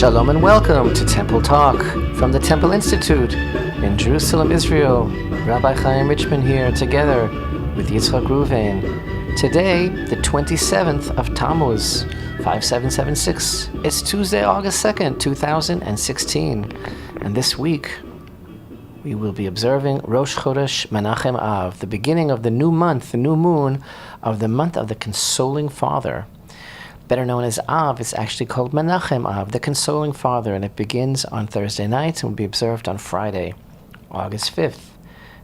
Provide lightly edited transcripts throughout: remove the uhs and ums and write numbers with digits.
Shalom and welcome to Temple Talk from the Temple Institute in Jerusalem, Israel. Rabbi Chaim Richman here together with Yitzchak Ruvain. Today, the 27th of Tammuz, 5776. It's Tuesday, August 2nd, 2016. And this week, we will be observing Rosh Chodesh Menachem Av, the beginning of the new month, the new moon of the month of the Consoling Father. Better known as Av, it's actually called Menachem Av, the Consoling Father, and it begins on Thursday night and will be observed on Friday, August 5th.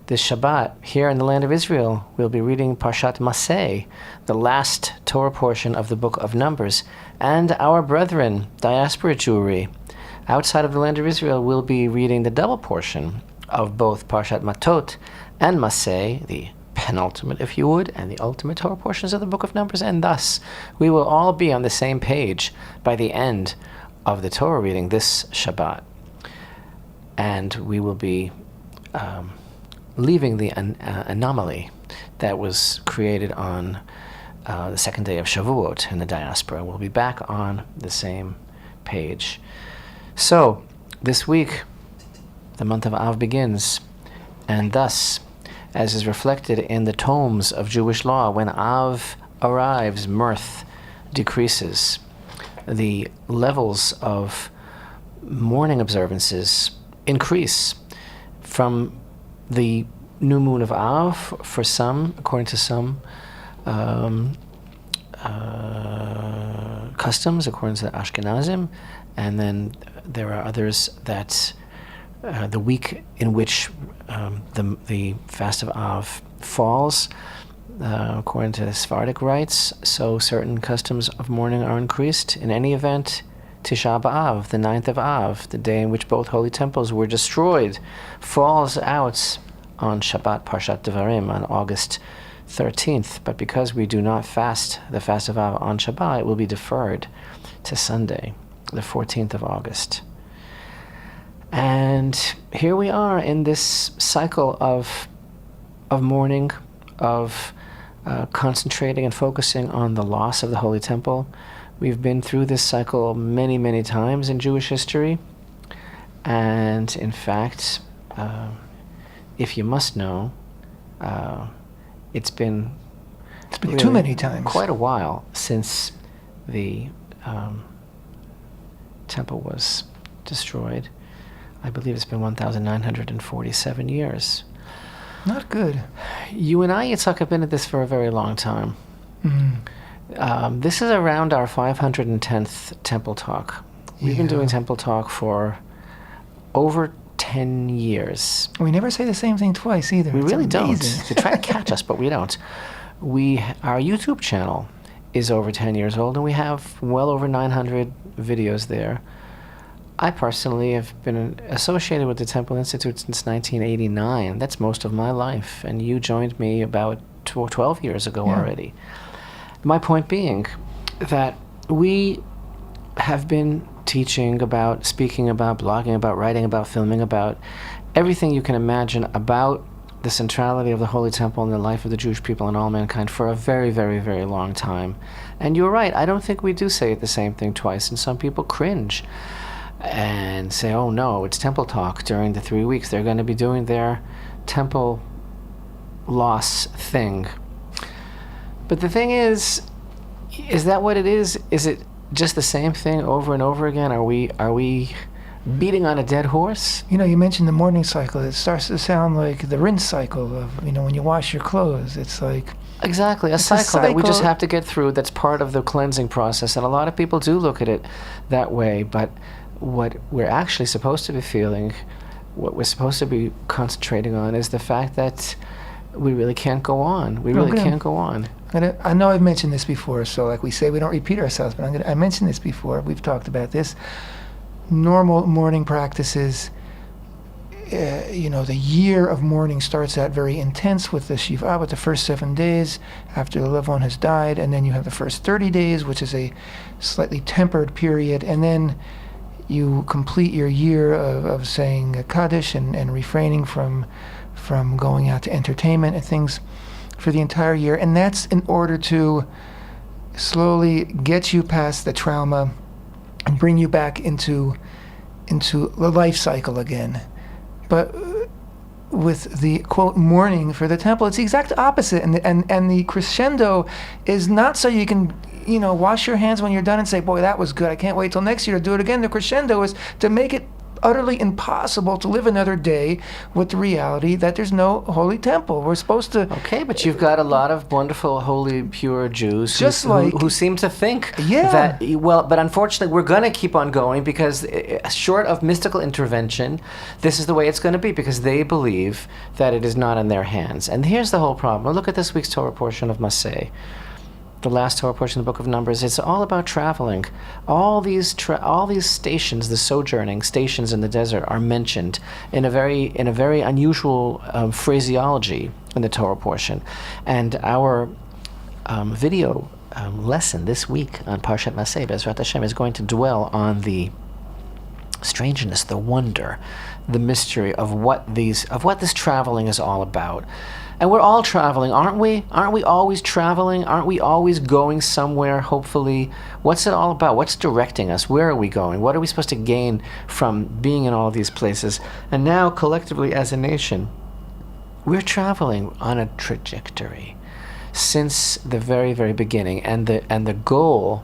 This Shabbat, here in the land of Israel, we'll be reading Parshat Ma'asei, the last Torah portion of the book of Numbers, and our brethren, Diaspora Jewry. Outside of the land of Israel, we'll be reading the double portion of both Parshat Matot and Ma'asei, the penultimate, if you would, and the ultimate Torah portions of the book of Numbers, and thus we will all be on the same page by the end of the Torah reading this Shabbat. And we will be leaving the anomaly that was created on the second day of Shavuot in the Diaspora. We'll be back on the same page. So, this week, the month of Av begins, and thus, as is reflected in the tomes of Jewish law, when Av arrives, mirth decreases. The levels of mourning observances increase from the new moon of Av, for some, according to some customs, according to the Ashkenazim, and then there are others that the week in which the fast of Av falls, according to the Sephardic rites, so certain customs of mourning are increased. In any event, Tisha B'Av, the 9th of Av, the day in which both holy temples were destroyed, falls out on Shabbat Parshat Devarim on August 13th. But because we do not fast the fast of Av on Shabbat, it will be deferred to Sunday, the 14th of August. And here we are in this cycle of mourning, of concentrating and focusing on the loss of the Holy Temple. We've been through this cycle many, many times in Jewish history. And in fact, if you must know, it's been really too many times. Quite a while since the temple was destroyed. I believe it's been 1,947 years. Not good. You and I, Yitzhak, have been at this for a very long time. Mm-hmm. This is around our 510th Temple Talk. We've been doing Temple Talk for over 10 years. We never say the same thing twice either. We it's really amazing. don't. They try to catch us, but we don't. Our YouTube channel is over 10 years old, and we have well over 900 videos there. I personally have been associated with the Temple Institute since 1989. That's most of my life, and you joined me about 12 years ago already. My point being that we have been teaching about, speaking about, blogging about, writing about, filming about, everything you can imagine about the centrality of the Holy Temple in the life of the Jewish people and all mankind for a very, very, very long time. And you're right, I don't think we do say the same thing twice, and some people cringe and say, oh no, it's Temple Talk during the 3 weeks. They're going to be doing their temple loss thing. But the thing is that what it is? Is it just the same thing over and over again? Are we beating on a dead horse? You know, you mentioned the mourning cycle. It starts to sound like the rinse cycle of, when you wash your clothes. It's like... Exactly, a cycle that we just have to get through. That's part of the cleansing process. And a lot of people do look at it that way, but what we're actually supposed to be feeling, what we're supposed to be concentrating on, is the fact that we really can't go on. We really can't go on. I know I've mentioned this before, so like we say, we don't repeat ourselves, but I mentioned this before. We've talked about this. Normal mourning practices, the year of mourning starts out very intense with the Shiva, with the first 7 days after the loved one has died, and then you have the first 30 days, which is a slightly tempered period, and then you complete your year of saying Kaddish and refraining from going out to entertainment and things for the entire year. And that's in order to slowly get you past the trauma and bring you back into the life cycle again. But with the quote mourning for the temple, it's the exact opposite, and the crescendo is not so you can wash your hands when you're done and say, boy, that was good, I can't wait till next year to do it again. The crescendo is to make it utterly impossible to live another day with the reality that there's no holy temple. We're supposed to... Okay, but you've got a lot of wonderful, holy, pure Jews who seem to think that, but unfortunately we're going to keep on going because short of mystical intervention, this is the way it's going to be because they believe that it is not in their hands. And here's the whole problem. Look at this week's Torah portion of Ma'asei. The last Torah portion of the book of Numbers. It's all about traveling. All these stations, the sojourning stations in the desert, are mentioned in a very unusual phraseology in the Torah portion. And our video lesson this week on Parshat Ma'asei, Be'ezrat Hashem, is going to dwell on the strangeness, the wonder, the mystery of what this traveling is all about. And we're all traveling, aren't we? Aren't we always traveling? Aren't we always going somewhere, hopefully? What's it all about? What's directing us? Where are we going? What are we supposed to gain from being in all these places? And now, collectively, as a nation, we're traveling on a trajectory since the very, very beginning. And the goal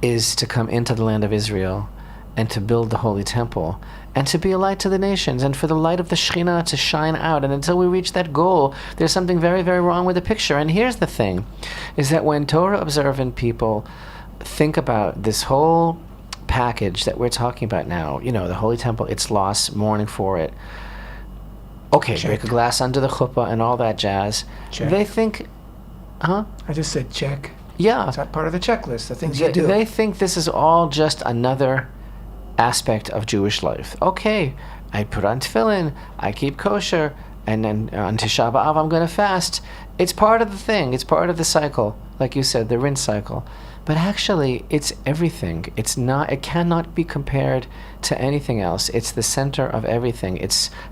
is to come into the land of Israel and to build the Holy Temple, and to be a light to the nations, and for the light of the Shekhinah to shine out. And until we reach that goal, there's something very, very wrong with the picture. And here's the thing, is that when Torah observant people think about this whole package that we're talking about now, the Holy Temple, its loss, mourning for it, okay, check. Break a glass under the chuppah and all that jazz, check. They think, I just said check. Yeah. It's not part of the checklist, the things you do. They think this is all just another aspect of Jewish life. Okay, I put on tefillin, I keep kosher, and then on Tisha B'Av I'm going to fast. It's part of the thing. It's part of the cycle, like you said, the rinse cycle. But actually, it's everything. It's not. It cannot be compared to anything else. It's the center of everything.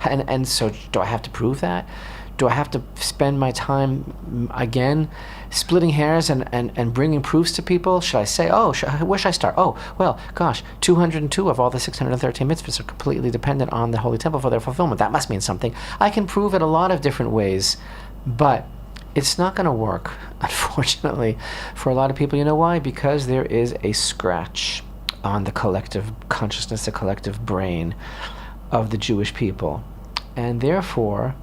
And so, do I have to prove that? Do I have to spend my time again splitting hairs and bringing proofs to people? Should I say, where should I start? Oh, well, gosh, 202 of all the 613 mitzvahs are completely dependent on the Holy Temple for their fulfillment. That must mean something. I can prove it a lot of different ways, but it's not going to work, unfortunately, for a lot of people. You know why? Because there is a scratch on the collective consciousness, the collective brain of the Jewish people. And therefore,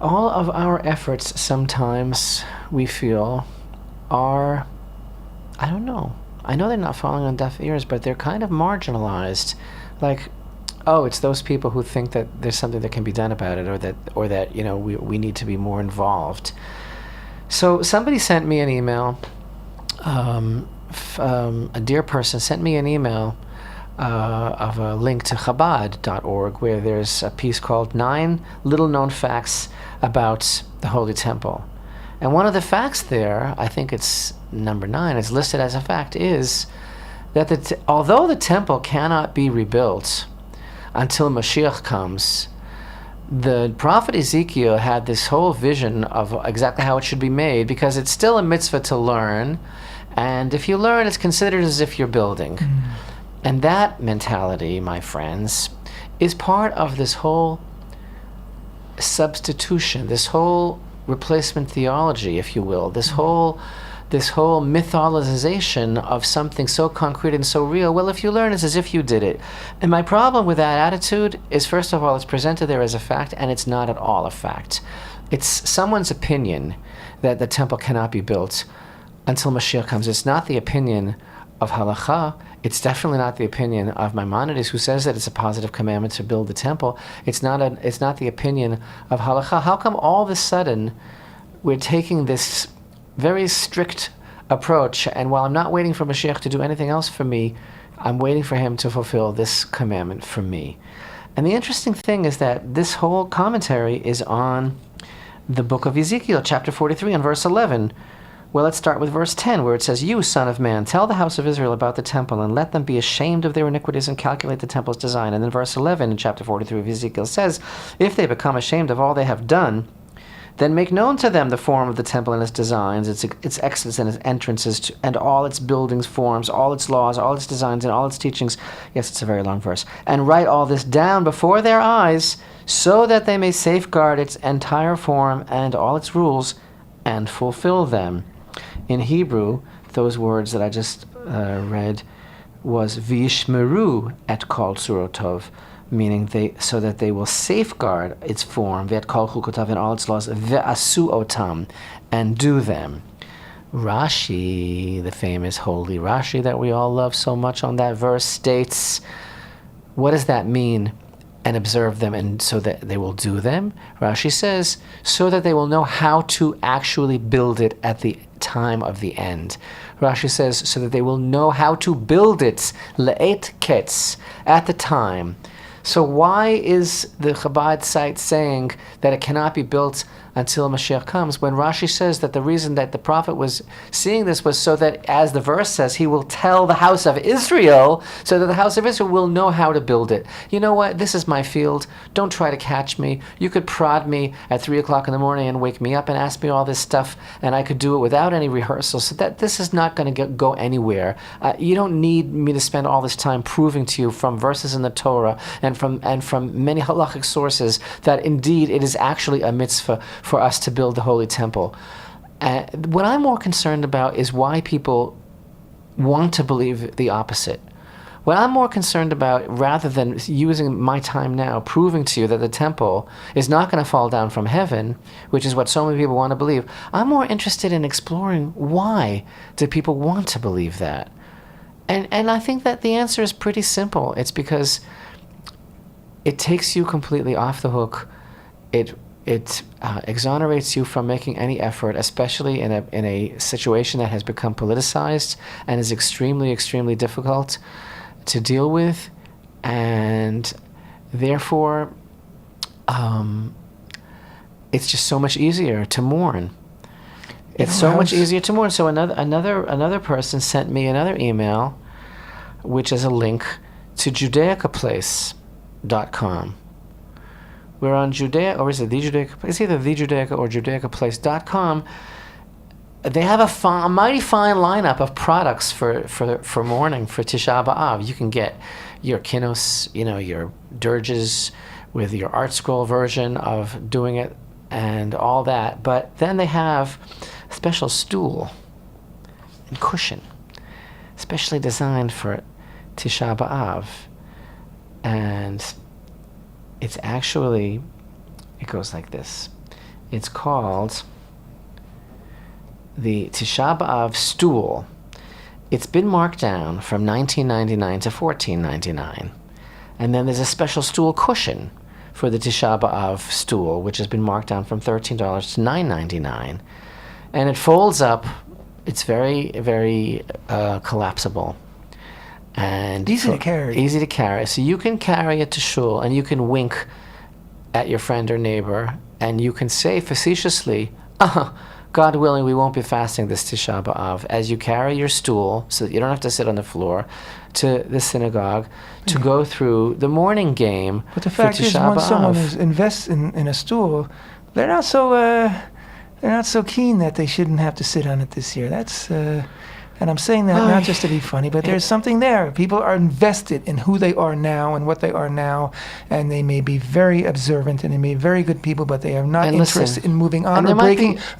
all of our efforts sometimes, we feel, are, I don't know. I know they're not falling on deaf ears, but they're kind of marginalized. Like, it's those people who think that there's something that can be done about it, or that we need to be more involved. So somebody sent me an email. A dear person sent me an email of a link to Chabad.org, where there's a piece called 9 Little Known Facts About the Holy Temple. And one of the facts there, I think it's number 9, is listed as a fact, is that although the temple cannot be rebuilt until Mashiach comes, the prophet Ezekiel had this whole vision of exactly how it should be made, because it's still a mitzvah to learn, and if you learn, it's considered as if you're building. And that mentality, my friends, is part of this whole substitution, this whole replacement theology, if you will, this whole mythologization of something so concrete and so real. Well, if you learn, it's as if you did it. And my problem with that attitude is, first of all, it's presented there as a fact, and it's not at all a fact. It's someone's opinion that the temple cannot be built until Mashiach comes. It's not the opinion of halakha. It's definitely not the opinion of Maimonides, who says that it's a positive commandment to build the temple. It's not the opinion of halakha. How come all of a sudden we're taking this very strict approach, and while I'm not waiting for Mashiach to do anything else for me, I'm waiting for him to fulfill this commandment for me? And the interesting thing is that this whole commentary is on the book of Ezekiel, chapter 43, and verse 11. Well, let's start with verse 10, where it says, "You, son of man, tell the house of Israel about the temple, and let them be ashamed of their iniquities and calculate the temple's design." And then verse 11 in chapter 43 of Ezekiel says, "If they become ashamed of all they have done, Then make known to them the form of the temple and its designs, its exits and its entrances, and all its buildings, forms, all its laws, all its designs, and all its teachings. Yes, it's a very long verse. And write all this down before their eyes, so that they may safeguard its entire form and all its rules, and fulfill them. In Hebrew, those words that I just read was v'yishmeru et kol tzurotov, meaning so that they will safeguard its form, ve'et kol chukotav, and all its laws, ve'asu otam, and do them. Rashi, the famous holy Rashi that we all love so much on that verse, states, what does that mean? And observe them, and so that they will do them? Rashi says, so that they will know how to actually build it at the time of the end. Rashi says, so that they will know how to build it, le'et ketz, at the time. So why is the Chabad site saying that it cannot be built until Mashiach comes, when Rashi says that the reason that the prophet was seeing this was so that, as the verse says, he will tell the house of Israel, so that the house of Israel will know how to build it. You know what? This is my field. Don't try to catch me. You could prod me at 3 o'clock in the morning and wake me up and ask me all this stuff, and I could do it without any rehearsal, so that this is not going to go anywhere. You don't need me to spend all this time proving to you from verses in the Torah and from many halachic sources that indeed it is actually a mitzvah for us to build the Holy Temple. What I'm more concerned about is why people want to believe the opposite. What I'm more concerned about, rather than using my time now proving to you that the temple is not going to fall down from heaven, which is what so many people want to believe, I'm more interested in exploring why do people want to believe that. And I think that the answer is pretty simple. It's because it takes you completely off the hook. It exonerates you from making any effort, especially in a situation that has become politicized and is extremely, extremely difficult to deal with, and therefore it's just so much easier to mourn. It's so much easier to mourn. So another person sent me another email, which is a link to JudaicaPlace.com. We're on Judea, or is it the Judaica? It's either the Judaica or JudaicaPlace.com. They have a mighty fine lineup of products for mourning, for Tisha B'Av. You can get your kinos, your dirges with your art scroll version of doing it and all that. But then they have a special stool and cushion, specially designed for Tisha B'Av. And it's actually, it goes like this. It's called the Tisha B'Av stool. It's been marked down from $19.99 to $14.99. And then there's a special stool cushion for the Tisha B'Av stool, which has been marked down from $13 to $9.99. And it folds up. It's very, very collapsible. And easy to carry. Easy to carry. So you can carry it to shul, and you can wink at your friend or neighbor, and you can say facetiously, God willing, we won't be fasting this Tisha B'Av, as you carry your stool, so that you don't have to sit on the floor, to the synagogue to go through the morning game. But the fact is, once someone invests in a stool, they're not so keen that they shouldn't have to sit on it this year. That's and I'm saying that not just to be funny, but there's something there. People are invested in who they are now and what they are now, and they may be very observant and they may be very good people, but they are not interested in moving on or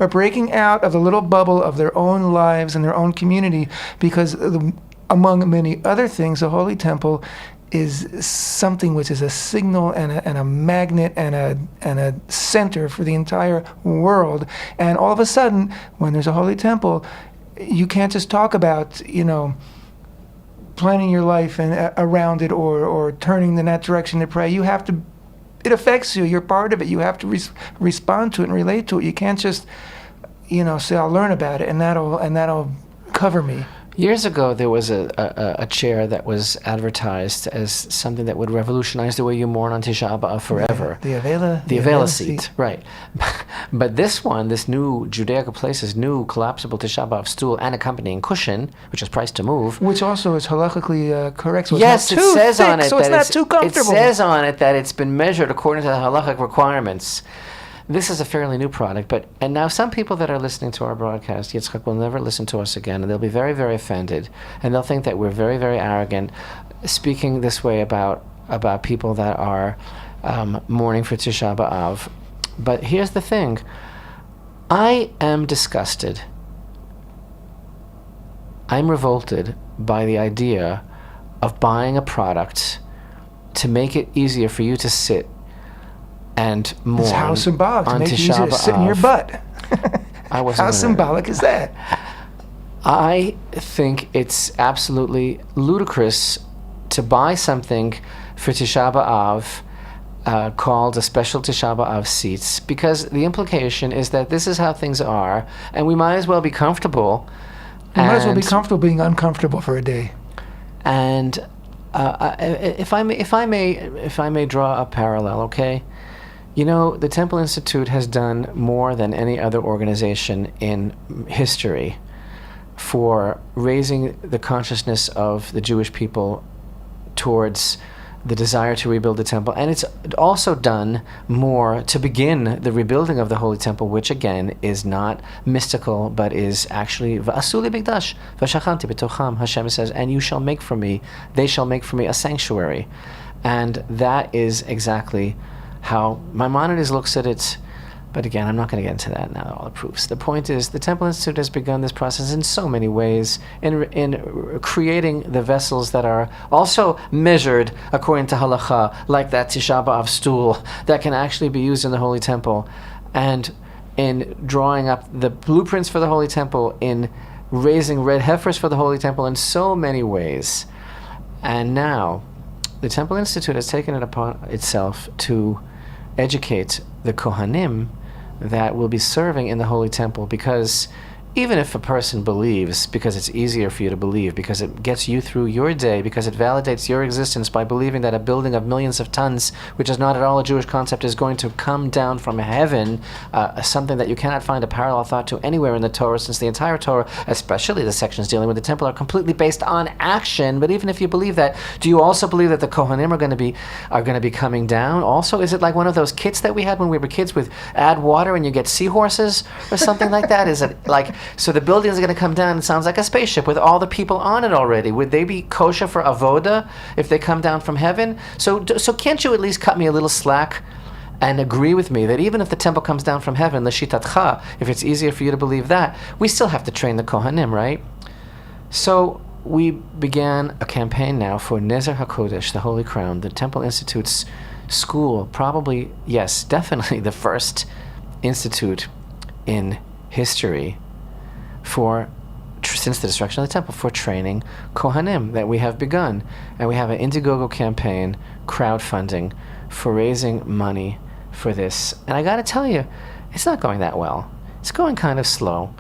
breaking out of the little bubble of their own lives and their own community, because among many other things, the Holy Temple is something which is a signal and a magnet and a center for the entire world. And all of a sudden, when there's a Holy Temple, you can't just talk about, planning your life and around it or turning in that direction to pray. You have to, it affects you. You're part of it. You have to respond to it and relate to it. You can't just, say, I'll learn about it and that'll cover me. Years ago, there was a chair that was advertised as something that would revolutionize the way you mourn on Tisha B'Av forever. The Avela seat, right. But this new Judaica Place's new collapsible Tisha B'Av stool and accompanying cushion, which is priced to move. Which also is halakhically correct, so yes, it's not too says thick, on it so it's not too comfortable. It says on it that it's been measured according to the halachic requirements. this is a fairly new product, and now some people that are listening to our broadcast, Yitzchak, will never listen to us again, and they'll be very, very offended, and they'll think that we're very, very arrogant, speaking this way about people that are mourning for Tisha B'Av. But here's the thing. I am disgusted. I'm revolted by the idea of buying a product to make it easier for you to sit and mourn. It's how symbolic to make it Tisha easier to sit in your butt. How symbolic is that? I think it's absolutely ludicrous to buy something for Tisha B'Av called a special Tisha B'Av seats, because the implication is that this is how things are, and we might as well be comfortable. You might as well be comfortable being uncomfortable for a day. And if I may draw a parallel, okay? You know, the Temple Institute has done more than any other organization in history for raising the consciousness of the Jewish people towards the desire to rebuild the temple, and it's also done more to begin the rebuilding of the Holy Temple, which again is not mystical, but is actually V'asu li mikdash v'shachanti b'tocham. Hashem says, and you shall make for me, they shall make for me a sanctuary, and that is exactly how Maimonides looks at it. But again, I'm not going to get into that now, all the proofs. The point is, the Temple Institute has begun this process in so many ways, in creating the vessels that are also measured according to halacha, like that Tisha B'Av stool that can actually be used in the Holy Temple, and in drawing up the blueprints for the Holy Temple, in raising red heifers for the Holy Temple in so many ways. And now, the Temple Institute has taken it upon itself to educate the Kohanim that will be serving in the Holy Temple, because even if a person believes, because it's easier for you to believe, because it gets you through your day, because it validates your existence by believing that a building of millions of tons, which is not at all a Jewish concept, is going to come down from heaven, something that you cannot find a parallel thought to anywhere in the Torah, since the entire Torah, especially the sections dealing with the temple, are completely based on action. But even if you believe that, do you also believe that the Kohanim are going to be coming down? Also, is it like one of those kits that we had when we were kids with add water and you get seahorses or something like that? Is it like, so the building is going to come down, it sounds like a spaceship with all the people on it already. Would they be kosher for avoda if they come down from heaven? So can't you at least cut me a little slack and agree with me that even if the temple comes down from heaven, l'shitatcha, if it's easier for you to believe that, we still have to train the Kohanim, right? So we began a campaign now for Nezer HaKodesh, the Holy Crown, the Temple Institute's school, probably, yes, definitely the first institute in history for since the destruction of the temple, for training Kohanim, that we have begun. And we have an Indiegogo campaign, crowdfunding, for raising money for this. And I got to tell you, it's not going that well. It's going kind of slow.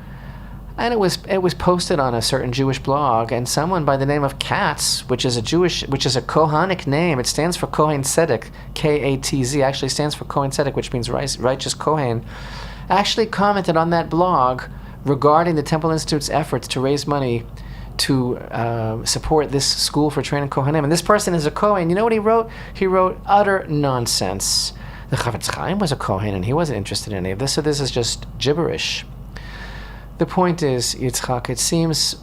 And it was posted on a certain Jewish blog, and someone by the name of Katz, which is a Kohanic name, it stands for Kohen Tzedek, K-A-T-Z, actually stands for Kohen Tzedek, which means righteous Kohen, actually commented on that blog regarding the Temple Institute's efforts to raise money to support this school for training Kohanim. And this person is a Kohen. You know what he wrote? He wrote utter nonsense. The Chavetz Chaim was a Kohen, and he wasn't interested in any of this, so this is just gibberish. The point is, Yitzchak, it seems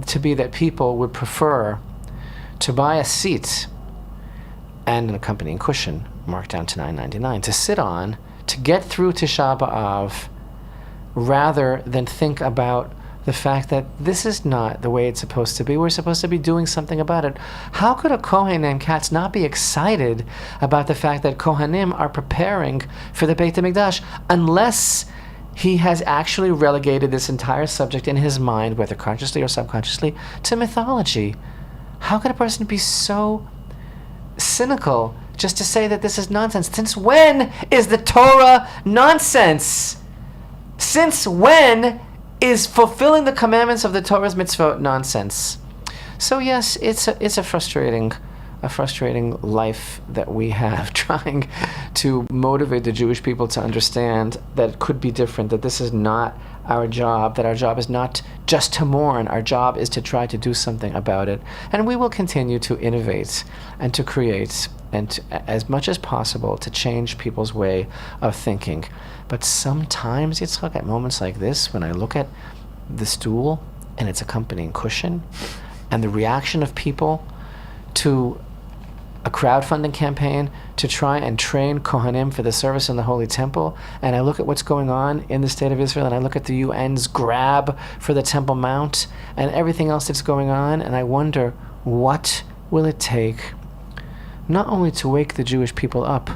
to be that people would prefer to buy a seat and an accompanying cushion, marked down to $9.99, to sit on, to get through Tisha B'Av, rather than think about the fact that this is not the way it's supposed to be. We're supposed to be doing something about it. How could a Kohen named Katz not be excited about the fact that Kohanim are preparing for the Beit HaMikdash, unless he has actually relegated this entire subject in his mind, whether consciously or subconsciously, to mythology? How could a person be so cynical just to say that this is nonsense? Since when is the Torah nonsense? Since when is fulfilling the commandments of the Torah's mitzvot nonsense? So yes, it's a frustrating life that we have, trying to motivate the Jewish people to understand that it could be different, that this is not our job, that our job is not just to mourn, our job is to try to do something about it. And we will continue to innovate and to create as much as possible to change people's way of thinking. But sometimes, Yitzchak, at moments like this, when I look at the stool and its accompanying cushion and the reaction of people to a crowdfunding campaign to try and train Kohanim for the service in the Holy Temple, and I look at what's going on in the state of Israel, and I look at the UN's grab for the Temple Mount and everything else that's going on, and I wonder, what will it take not only to wake the Jewish people up,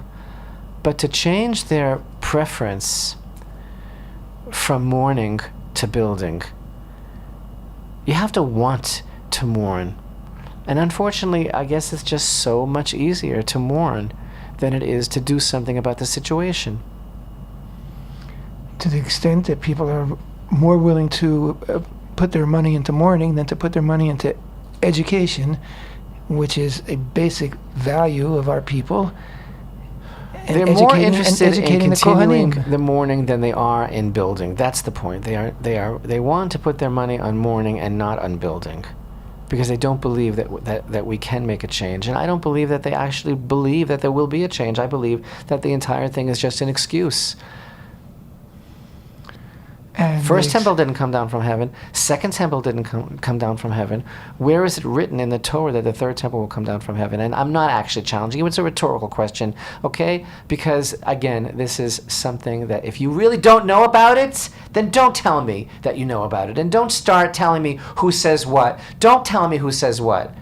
but to change their preference from mourning to building? You have to want to mourn. And unfortunately, I guess it's just so much easier to mourn than it is to do something about the situation. To the extent that people are more willing to put their money into mourning than to put their money into education, which is a basic value of our people. They're more interested in continuing the mourning than they are in building. That's the point. They want to put their money on mourning and not on building, because they don't believe that we can make a change. And I don't believe that they actually believe that there will be a change. I believe that the entire thing is just an excuse. And First temple didn't come down from heaven. Second temple didn't come down from heaven. Where is it written in the Torah that the third temple will come down from heaven? And I'm not actually challenging you. It's a rhetorical question, okay? Because, again, this is something that if you really don't know about it, then don't tell me that you know about it. And don't start telling me who says what. Don't tell me who says what.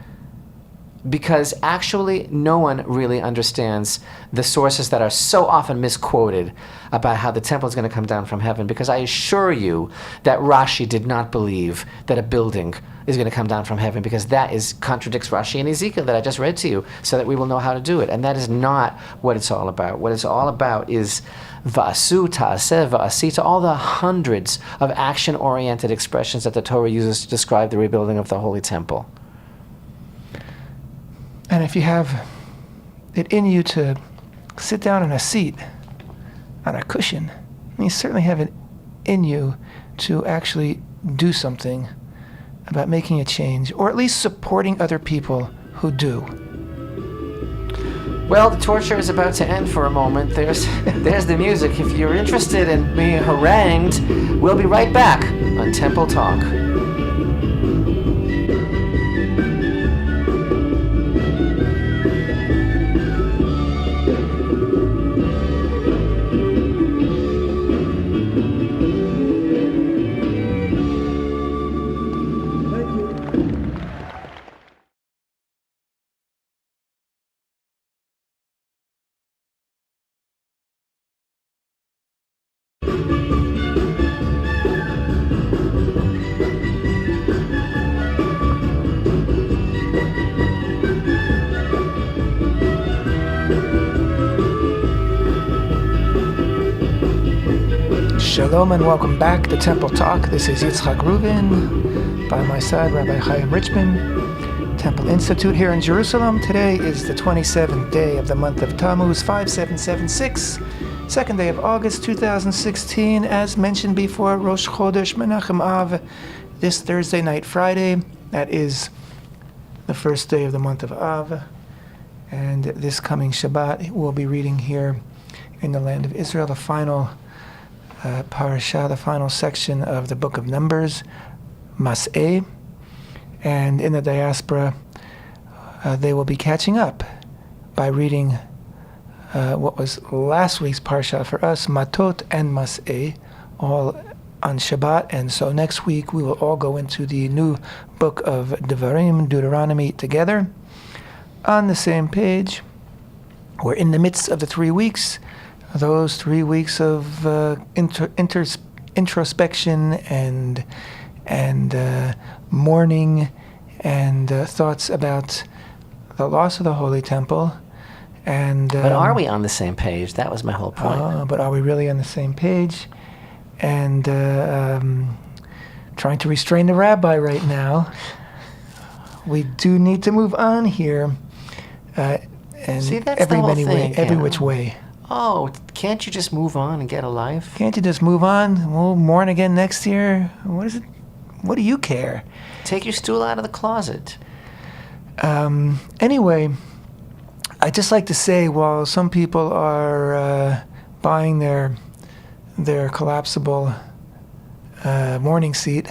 Because actually no one really understands the sources that are so often misquoted about how the temple is going to come down from heaven. Because I assure you that Rashi did not believe that a building is going to come down from heaven, because that contradicts Rashi and Ezekiel that I just read to you, so that we will know how to do it. And that is not what it's all about. What it's all about is va'asu, ta'aseh, va'asita, all the hundreds of action-oriented expressions that the Torah uses to describe the rebuilding of the Holy Temple. And if you have it in you to sit down on a seat, on a cushion, you certainly have it in you to actually do something about making a change, or at least supporting other people who do. Well, the torture is about to end for a moment. There's the music. If you're interested in being harangued, we'll be right back on Temple Talk. Shalom and welcome back to Temple Talk. This is Yitzchak Reuven. By my side, Rabbi Chaim Richman, Temple Institute here in Jerusalem. Today is the 27th day of the month of Tammuz, 5776, second day of August 2016. As mentioned before, Rosh Chodesh Menachem Av, this Thursday night, Friday. That is the first day of the month of Av. And this coming Shabbat, we'll be reading here in the land of Israel the final parasha, the final section of the book of Numbers, Ma'asei. And in the Diaspora, they will be catching up by reading what was last week's parsha for us, Matot and Ma'asei, all on Shabbat. And so next week we will all go into the new book of Devarim, Deuteronomy, together on the same page. We're in the midst of the 3 weeks, those 3 weeks of introspection and mourning and thoughts about the loss of the Holy Temple. And but are we on the same page? That was my whole point. But are we really on the same page? And trying to restrain the rabbi right now. We do need to move on here. And see, that's the whole thing, every which way. Oh, can't you just move on and get a life? Can't you just move on? We'll mourn again next year. What is it? What do you care? Take your stool out of the closet. Anyway, I just like to say, while some people are buying their collapsible mourning seat,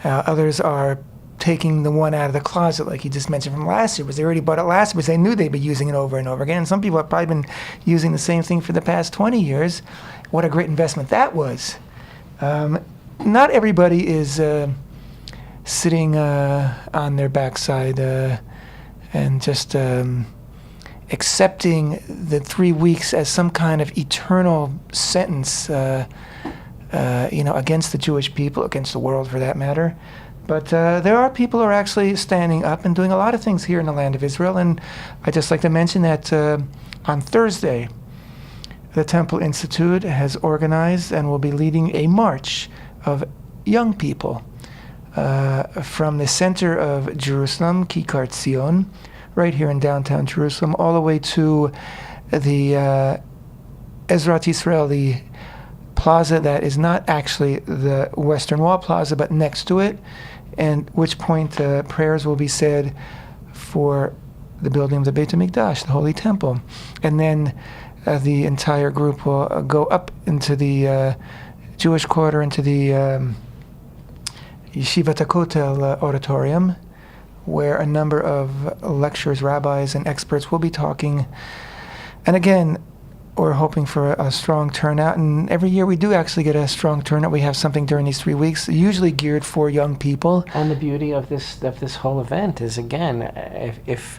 others are taking the one out of the closet, like you just mentioned from last year, because they already bought it last year, because they knew they'd be using it over and over again. And some people have probably been using the same thing for the past 20 years. What a great investment that was. Not everybody is sitting on their backside and just accepting the 3 weeks as some kind of eternal sentence, against the Jewish people, against the world for that matter. But there are people who are actually standing up and doing a lot of things here in the land of Israel. And I'd just like to mention that on Thursday, the Temple Institute has organized and will be leading a march of young people from the center of Jerusalem, Kikar Tzion, right here in downtown Jerusalem, all the way to the Ezrat Yisrael, the plaza that is not actually the Western Wall Plaza, but next to it, and which point prayers will be said for the building of the Beit HaMikdash, the Holy Temple. And then the entire group will go up into the Jewish Quarter, into the Yeshivat HaKotel auditorium, where a number of lecturers, rabbis, and experts will be talking. And again, we're hoping for a strong turnout, and every year we do actually get a strong turnout. We have something during these 3 weeks, usually geared for young people. And the beauty of this whole event is, again, if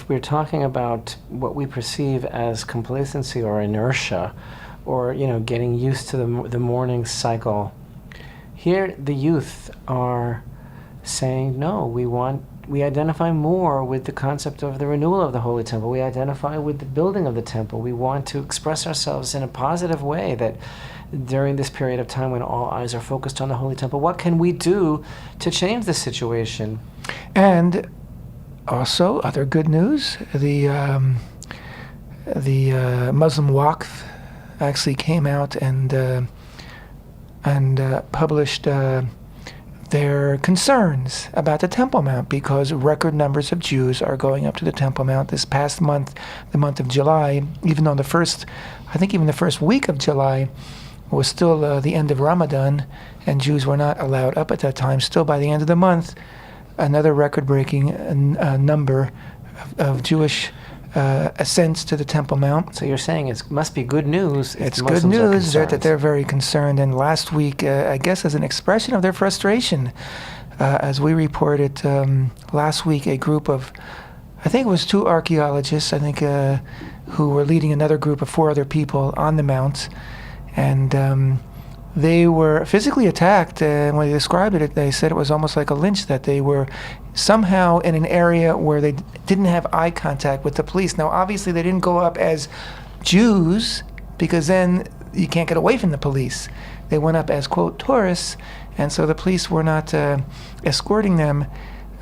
we're talking about what we perceive as complacency or inertia, or getting used to the mourning cycle, here the youth are saying, no, we identify more with the concept of the renewal of the Holy Temple. We identify with the building of the temple. We want to express ourselves in a positive way, that during this period of time when all eyes are focused on the Holy Temple, what can we do to change the situation? And also, other good news, the Muslim Waqf actually came out and published their concerns about the Temple Mount, because record numbers of Jews are going up to the Temple Mount this past month, the month of July, even the first week of July was still the end of Ramadan, and Jews were not allowed up at that time. Still, by the end of the month, another record-breaking number of Jewish ascents to the Temple Mount. So you're saying it must be good news. It's good news that they're very concerned. And last week, I guess as an expression of their frustration, as we reported last week, a group of, I think it was 2 archaeologists, who were leading another group of 4 other people on the Mount. And they were physically attacked, and when they described it, they said it was almost like a lynch, that they were somehow in an area where they didn't have eye contact with the police. Now, obviously, they didn't go up as Jews, because then you can't get away from the police. They went up as, quote, tourists, and so the police were not escorting them.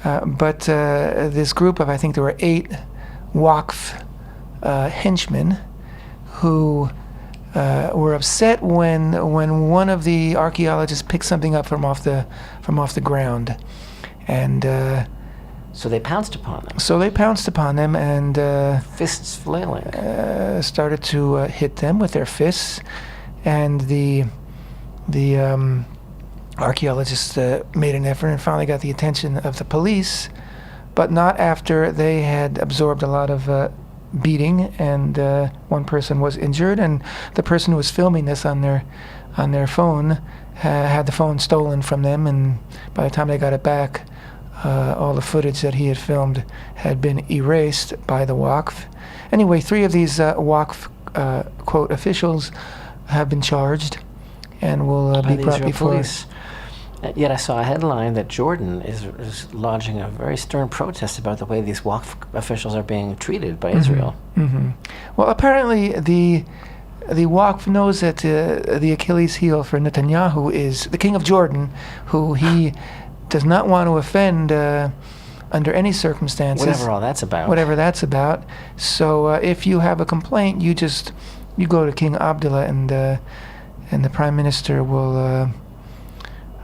But this group of, I think there were 8 Waqf henchmen who were upset when one of the archaeologists picked something up from off the ground, and so they pounced upon them. And fists flailing, started to hit them with their fists, and the archaeologists made an effort and finally got the attention of the police, but not after they had absorbed a lot of beating, and one person was injured, and the person who was filming this on their phone had the phone stolen from them, and by the time they got it back, all the footage that he had filmed had been erased by the Waqf. Anyway, 3 of these Waqf quote officials have been charged and will be brought before police. Yet I saw a headline that Jordan is lodging a very stern protest about the way these Waqf officials are being treated by Israel. Mm-hmm. Well, apparently the Waqf knows that the Achilles heel for Netanyahu is the king of Jordan, who he does not want to offend under any circumstances. Whatever that's about. So if you have a complaint, you go to King Abdullah, and the Prime Minister will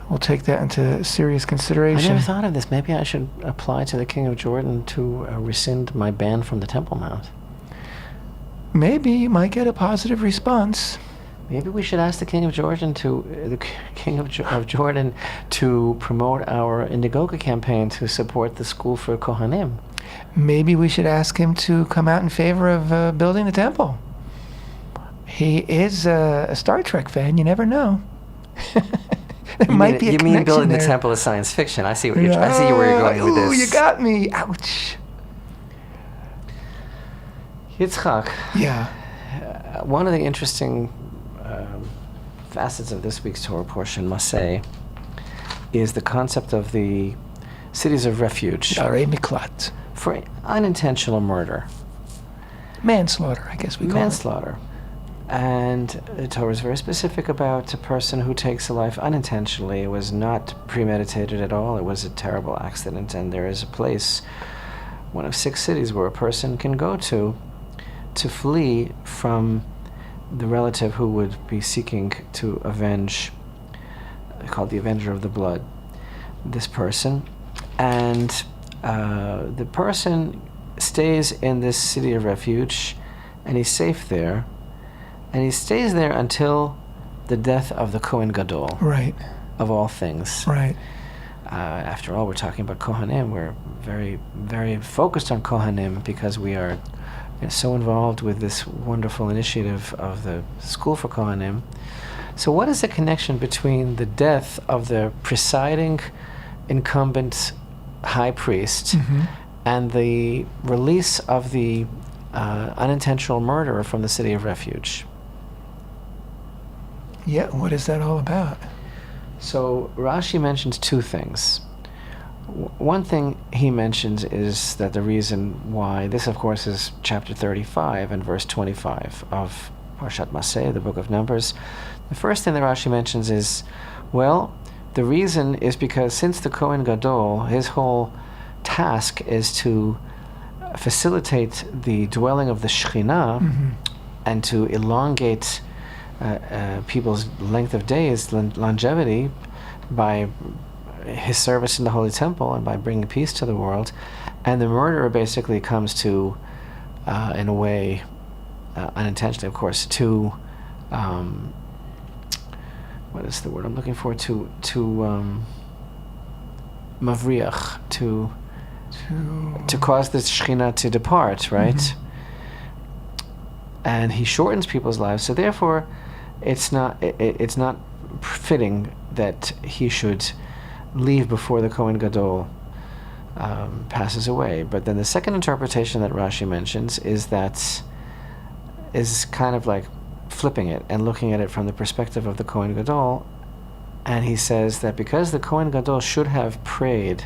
we'll take that into serious I consideration. never thought of this. Maybe I should apply to the King of Jordan to rescind my ban from the Temple Mount. Maybe you might get a positive response. Maybe we should ask the King of Jordan of Jordan to promote our Indiegogo campaign to support the school for Kohanim. Maybe we should ask him to come out in favor of building the temple. He is a Star Trek fan. You never know. There might be a You mean building there. the temple is science fiction? I see what you're. I see where you're going with this. Ooh, you got me! Ouch. Yitzchak. Yeah. One of the interesting facets of this week's Torah portion, Ma'asei, is the concept of the cities of refuge Yarei Miklat. for unintentional murder. Manslaughter, I guess we call Manslaughter. And the Torah is very specific about a person who takes a life unintentionally. It was not premeditated at all. It was a terrible accident. And there is a place, one of 6 cities, where a person can go to flee from the relative who would be seeking to avenge, called the Avenger of the Blood, this person. And the person stays in this city of refuge, and he's safe there. And he stays there until the death of the Kohen Gadol. Right. Of all things. Right. After all, we're talking about Kohanim. We're very, very focused on Kohanim because we are so involved with this wonderful initiative of the School for Kohanim. So what is the connection between the death of the presiding incumbent high priest and the release of the unintentional murderer from the city of refuge? Yeah, what is that all about? So Rashi mentions 2 things. One thing he mentions is that the reason why, this of course is chapter 35 and verse 25 of Parshat Ma'asei, the book of Numbers. The first thing that Rashi mentions is, well, the reason is because since the Kohen Gadol, his whole task is to facilitate the dwelling of the Shekhinah and to elongate people's length of days, longevity, by his service in the Holy Temple and by bringing peace to the world. And the murderer basically comes to, in a way, unintentionally, of course, to, what is the word I'm looking for? To mavriach, to cause the Shekhinah to depart, right? And he shortens people's lives, so therefore it's not fitting that he should leave before the Kohen Gadol passes away. But then the second interpretation that Rashi mentions is kind of like flipping it and looking at it from the perspective of the Kohen Gadol, and he says that because the Kohen Gadol should have prayed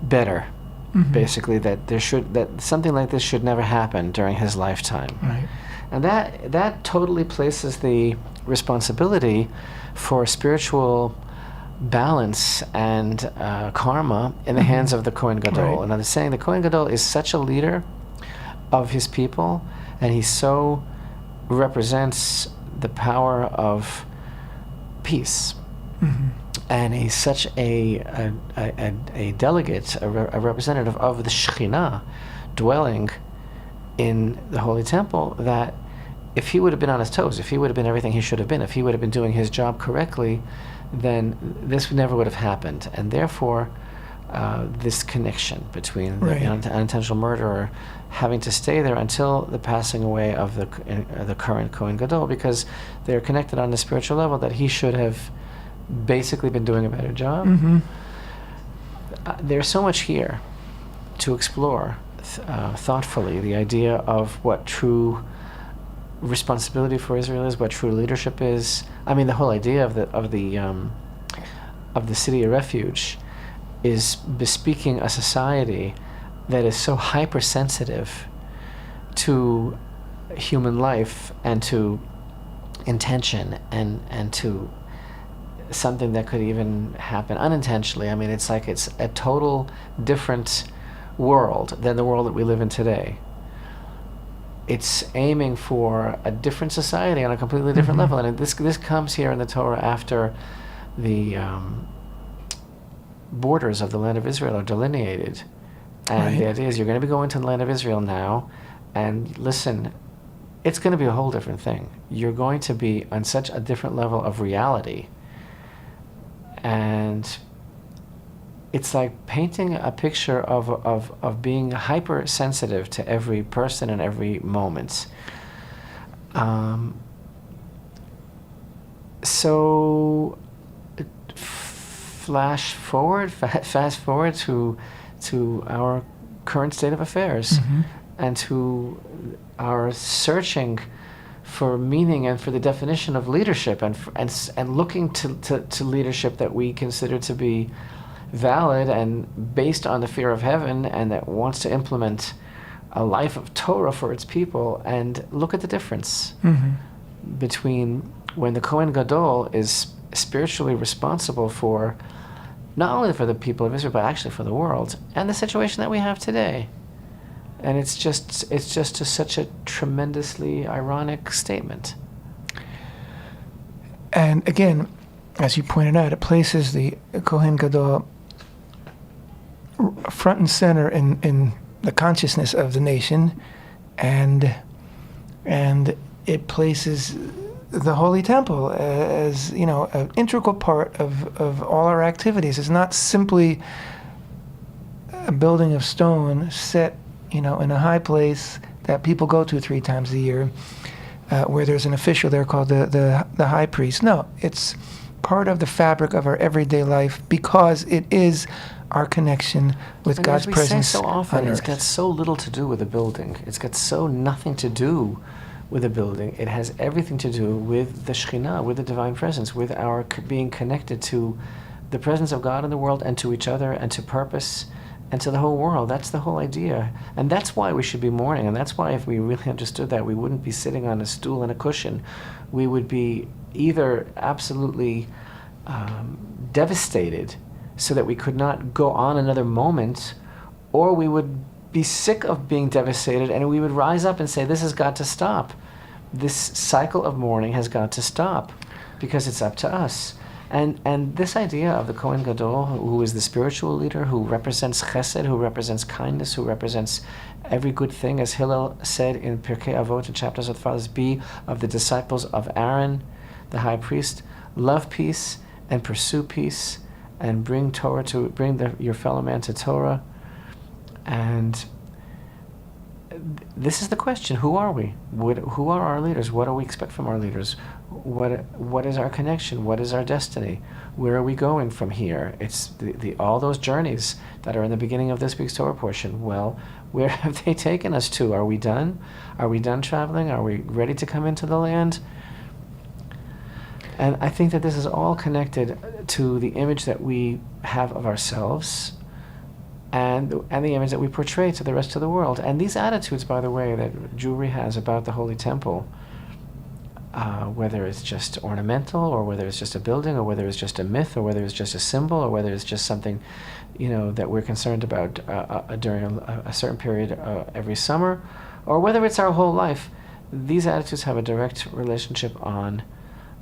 better, basically, that something like this should never happen during his lifetime. Right. And that totally places the responsibility for spiritual balance and karma in the hands of the Kohen Gadol. Right. And I'm saying the Kohen Gadol is such a leader of his people, and he so represents the power of peace. And he's such a delegate, a representative of the Shekhinah dwelling in the Holy Temple, that if he would have been on his toes, if he would have been everything he should have been, if he would have been doing his job correctly, then this never would have happened. And therefore, this connection between the unintentional murderer having to stay there until the passing away of the current Kohen Gadol, because they're connected on the spiritual level, that he should have basically been doing a better job. There's so much here to explore thoughtfully, the idea of what true responsibility for Israel is, what true leadership is. I mean, the whole idea of the city of refuge is bespeaking a society that is so hypersensitive to human life and to intention and to something that could even happen unintentionally. I mean, it's like it's a total different world than the world that we live in today. It's aiming for a different society on a completely different level, and this comes here in the Torah after borders of the land of Israel are delineated. And the idea is you're going to be going to the land of Israel now, and listen, it's going to be a whole different thing. You're going to be on such a different level of reality. And it's like painting a picture of being hypersensitive to every person and every moment. So fast forward to our current state of affairs, and to our searching for meaning and for the definition of leadership, and looking to leadership that we consider to be valid and based on the fear of heaven, and that wants to implement a life of Torah for its people. And look at the difference between when the Kohen Gadol is spiritually responsible for not only for the people of Israel, but actually for the world, and the situation that we have today. And it's just such a tremendously ironic statement. And again, as you pointed out, it places the Kohen Gadol front and center in the consciousness of the nation, and it places the Holy Temple as, an integral part of all our activities. It's not simply a building of stone set, in a high place that people go to 3 times a year, where there's an official there called the high priest. No, it's part of the fabric of our everyday life, because it is our connection with God's presence. As we say so often, on it's earth. got so little to do with the building. It's got so nothing to do with the building. It has everything to do with the Shekhinah, with the divine presence, with our being connected to the presence of God in the world, and to each other, and to purpose, and to the whole world. That's the whole idea. And that's why we should be mourning. And that's why, if we really understood that, we wouldn't be sitting on a stool and a cushion. We would be either absolutely devastated so that we could not go on another moment, or we would be sick of being devastated, and we would rise up and say, this has got to stop. This cycle of mourning has got to stop, because it's up to us. And this idea of the Kohen Gadol, who is the spiritual leader, who represents chesed, who represents kindness, who represents every good thing, as Hillel said in Pirkei Avot, in chapters of Fathers, be of the disciples of Aaron, the high priest, love peace and pursue peace, and bring your fellow man to Torah. And this is the question: who are we? Who are our leaders? What do we expect from our leaders? What is our connection? What is our destiny? Where are we going from here? It's all those journeys that are in the beginning of this week's Torah portion. Well, where have they taken us to? Are we done? Are we done traveling? Are we ready to come into the land? And I think that this is all connected to the image that we have of ourselves, and the image that we portray to the rest of the world. And these attitudes, by the way, that Jewry has about the Holy Temple, whether it's just ornamental, or whether it's just a building, or whether it's just a myth, or whether it's just a symbol, or whether it's just something, that we're concerned about during a certain period every summer, or whether it's our whole life, these attitudes have a direct relationship on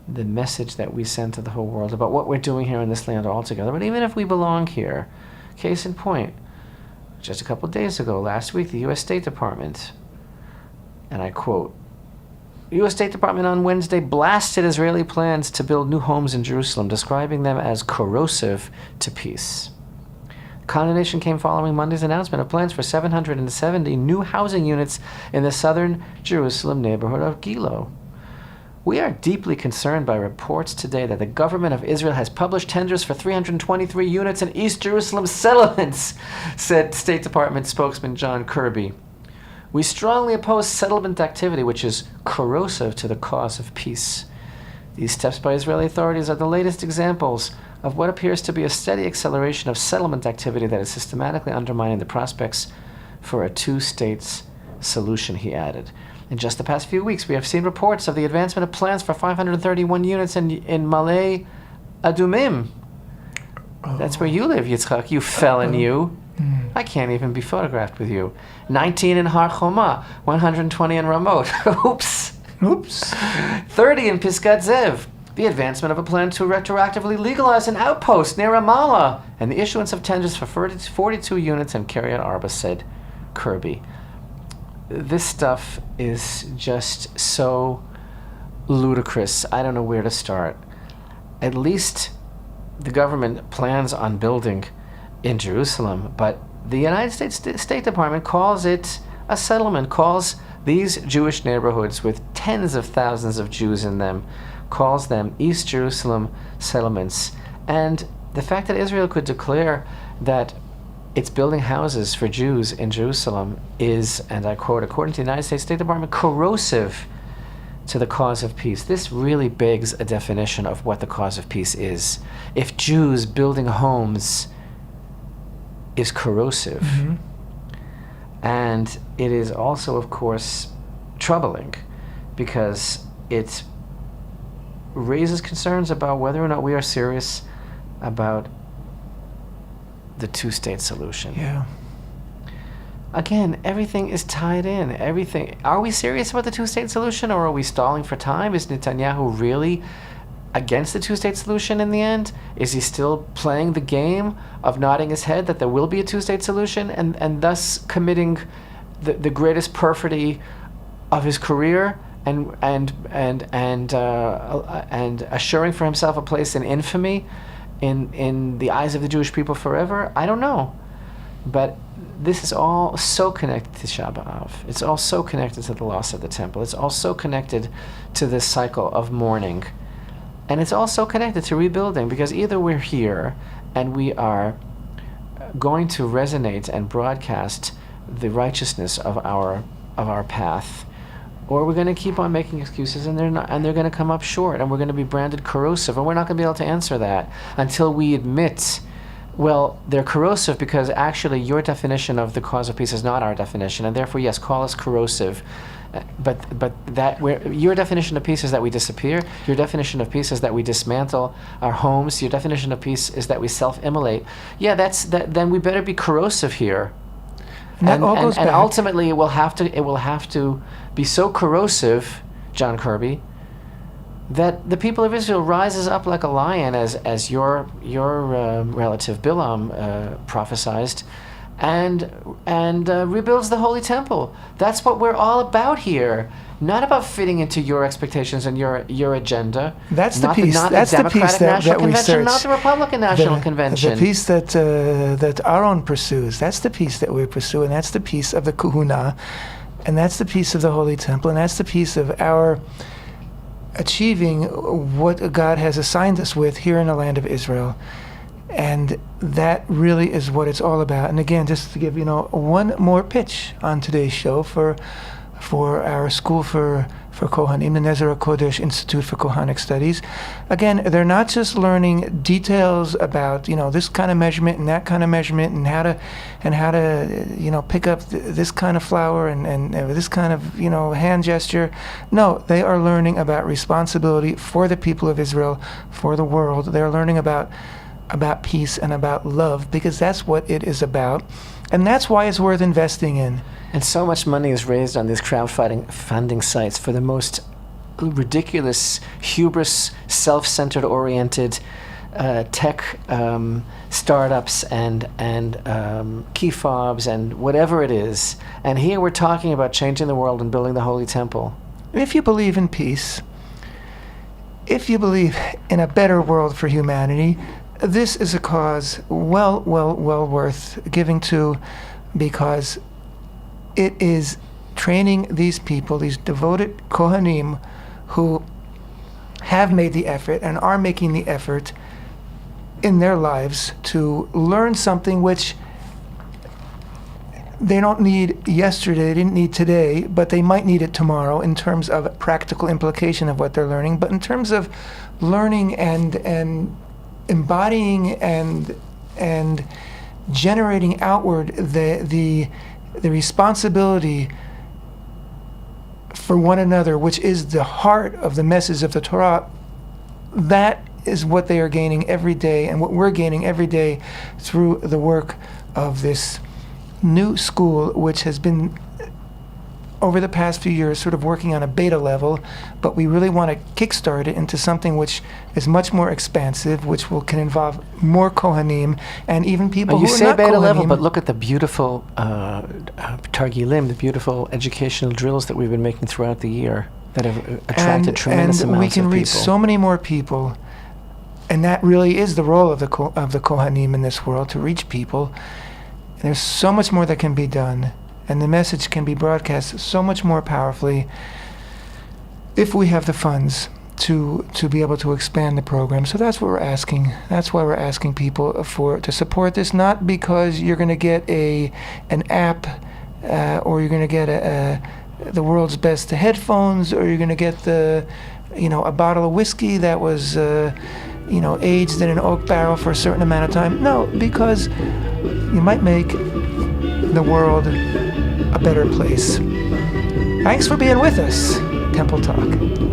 the message that we send to the whole world about what we're doing here in this land altogether. But even if we belong here, case in point, just a couple of days ago, last week, the U.S. State Department, and I quote, the U.S. State Department on Wednesday blasted Israeli plans to build new homes in Jerusalem, describing them as corrosive to peace. Condemnation came following Monday's announcement of plans for 770 new housing units in the southern Jerusalem neighborhood of Gilo. We are deeply concerned by reports today that the government of Israel has published tenders for 323 units in East Jerusalem settlements, said State Department spokesman John Kirby. We strongly oppose settlement activity which is corrosive to the cause of peace. These steps by Israeli authorities are the latest examples of what appears to be a steady acceleration of settlement activity that is systematically undermining the prospects for a two-states solution, he added. In just the past few weeks, we have seen reports of the advancement of plans for 531 units in Malay Adumim. Oh. That's where you live, Yitzchak, you felon, you. I can't even be photographed with you. 19 in Har Choma, 120 in Ramot. Oops. 30 in Pisgat Zev, the advancement of a plan to retroactively legalize an outpost near Ramallah, and the issuance of tenders for 42 units in Kiryat Arba, said Kirby. This stuff is just so ludicrous. I don't know where to start. At least the government plans on building in Jerusalem, but the United States State Department calls it a settlement, calls these Jewish neighborhoods with tens of thousands of Jews in them, calls them East Jerusalem settlements. And the fact that Israel could declare that it's building houses for Jews in Jerusalem is, and I quote, according to the United States State Department, corrosive to the cause of peace. This really begs a definition of what the cause of peace is. If Jews building homes is corrosive, Mm-hmm. and it is also, of course, troubling because it raises concerns about whether or not we are serious about the two-state solution. Yeah. Again, everything is tied in. Everything. Are we serious about the two-state solution, or are we stalling for time? Is Netanyahu really against the two-state solution in the end? Is he still playing the game of nodding his head that there will be a two-state solution, and thus committing the greatest perfidy of his career, and assuring for himself a place in infamy in the eyes of the Jewish people forever? I don't know. But this is all so connected to Tisha B'Av. It's all so connected to the loss of the temple. It's all so connected to this cycle of mourning. And it's also connected to rebuilding, because either we're here and we are going to resonate and broadcast the righteousness of our path, or we're going to keep on making excuses, and they're going to come up short, and we're going to be branded corrosive, and we're not going to be able to answer that until we admit, well, they're corrosive because actually your definition of the cause of peace is not our definition, and therefore, yes, call us corrosive. But that your definition of peace is that we disappear. Your definition of peace is that we dismantle our homes. Your definition of peace is that we self-immolate. Yeah, then we better be corrosive here. And ultimately, it will have to be so corrosive, John Kirby, that the people of Israel rises up like a lion, as your relative Bilam prophesied, and rebuilds the Holy Temple. That's what we're all about here. Not about fitting into your expectations and your agenda. That's the not peace. Not that's the the Democratic peace National that we Convention, search. not the Republican National Convention. The peace that Aaron pursues. That's the peace that we pursue, and that's the peace of the Kahuna, and that's the peace of the Holy Temple, and that's the peace of our achieving what God has assigned us with here in the land of Israel. And that really is what it's all about. And again, just to give one more pitch on today's show for our school for Kohanim, the Nezer HaKodesh Institute for Kohanic Studies. Again, they're not just learning details about this kind of measurement and that kind of measurement, and how to pick up this kind of flower and this kind of hand gesture. No, they are learning about responsibility for the people of Israel, for the world. They're learning about peace and about love, because that's what it is about, and that's why it's worth investing in. And so much money is raised on these crowdfunding sites for the most ridiculous, hubris, self-centered oriented tech startups and key fobs and whatever it is. And here we're talking about changing the world and building the Holy Temple. If you believe in peace, if you believe in a better world for humanity, this is a cause well worth giving to, because it is training these people, these devoted Kohanim, who have made the effort and are making the effort in their lives to learn something which they don't need yesterday, they didn't need today, but they might need it tomorrow in terms of practical implication of what they're learning. But in terms of learning and embodying and generating outward the responsibility for one another, which is the heart of the message of the Torah, that is what they are gaining every day, and what we're gaining every day through the work of this new school, which has been over the past few years sort of working on a beta level, but we really want to kickstart it into something which is much more expansive, which can involve more Kohanim and even people who are not Kohanim. You say beta level, but look at the beautiful targilim, the beautiful educational drills that we've been making throughout the year that have attracted tremendous amounts of people. And we can reach so many more people, and that really is the role of the Kohanim in this world, to reach people. And there's so much more that can be done. And the message can be broadcast so much more powerfully if we have the funds to be able to expand the program. So that's what we're asking. That's why we're asking people to support this, not because you're going to get an app or you're going to get the world's best headphones, or you're going to get a bottle of whiskey that was aged in an oak barrel for a certain amount of time. No, because you might make the world a better place. Thanks for being with us, Temple Talk.